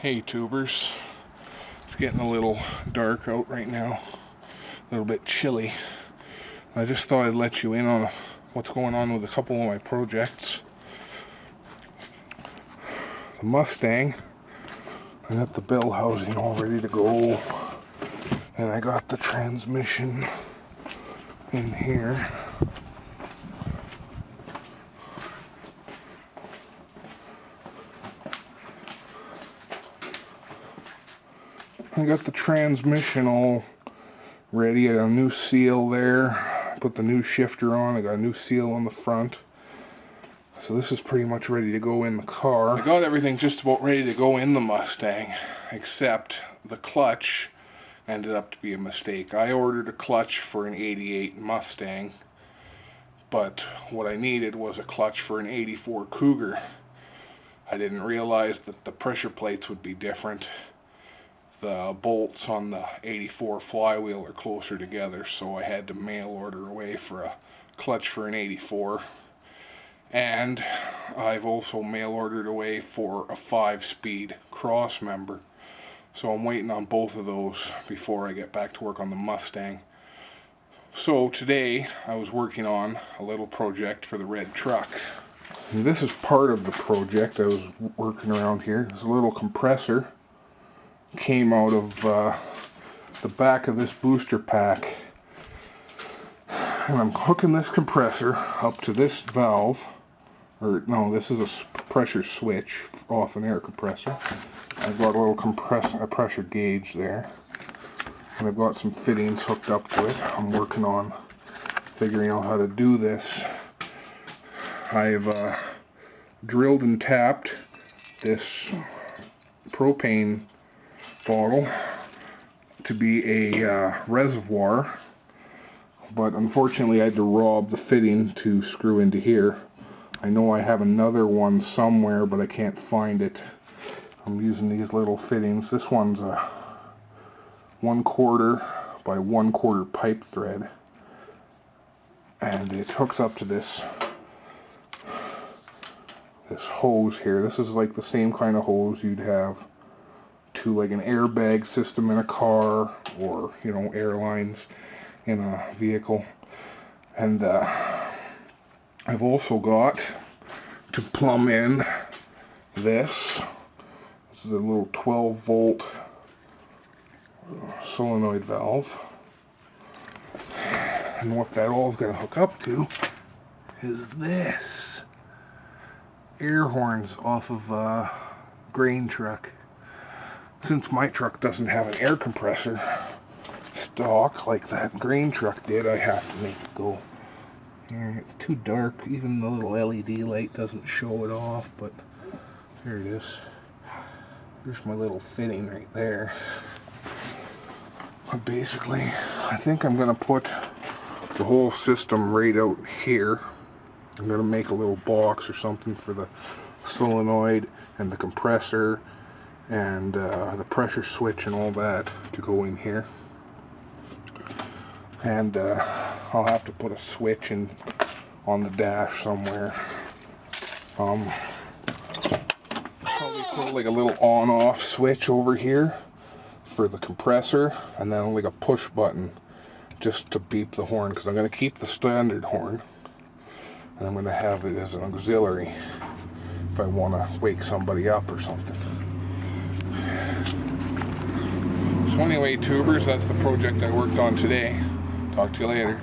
Hey tubers, it's getting a little dark out right now, a little bit chilly. I just thought I'd let you in on what's going on with a couple of my projects. The Mustang, I got the bell housing all ready to go, and I got the transmission in here. I got the transmission all ready. I got a new seal there. Put the new shifter on. I got a new seal on the front. So this is pretty much ready to go in the car. I got everything just about ready to go in the Mustang, except the clutch ended up to be a mistake. I ordered a clutch for an 88 Mustang, but what I needed was a clutch for an 84 Cougar. I didn't realize that the pressure plates would be different. The bolts on the 84 flywheel are closer together, so I had to mail order away for a clutch for an 84. And I've also mail ordered away for a 5-speed cross member. So I'm waiting on both of those before I get back to work on the Mustang. So today I was working on a little project for the red truck. And this is part of the project. I was working around here. There's a little compressor. Came out of the back of this booster pack, and I'm hooking this compressor up to this valve, or no, this is a pressure switch off an air compressor. I've got a little pressure gauge there, and I've got some fittings hooked up to it. I'm working on figuring out how to do this. I've drilled and tapped this propane bottle to be a reservoir, but unfortunately I had to rob the fitting to screw into here. I know I have another one somewhere, but I can't find it. I'm using these little fittings. This one's a 1/4 by 1/4 pipe thread, and it hooks up to this hose here. This is like the same kind of hose you'd have to like an airbag system in a car, or airlines in a vehicle. And I've also got to plumb in this is a little 12-volt solenoid valve, and what that all is going to hook up to is this air horns off of a grain truck. Since my truck doesn't have an air compressor stock like that grain truck did, I have to make it go. Here, it's too dark. Even the little LED light doesn't show it off, but there it is. There's my little fitting right there. But basically, I think I'm going to put the whole system right out here. I'm going to make a little box or something for the solenoid and the compressor and the pressure switch and all that to go in here. And I'll have to put a switch in on the dash somewhere. Probably put like a little on-off switch over here for the compressor, and then like a push button just to beep the horn, because I'm going to keep the standard horn, and I'm going to have it as an auxiliary if I want to wake somebody up or something. So anyway, tubers, that's the project I worked on today. Talk to you later.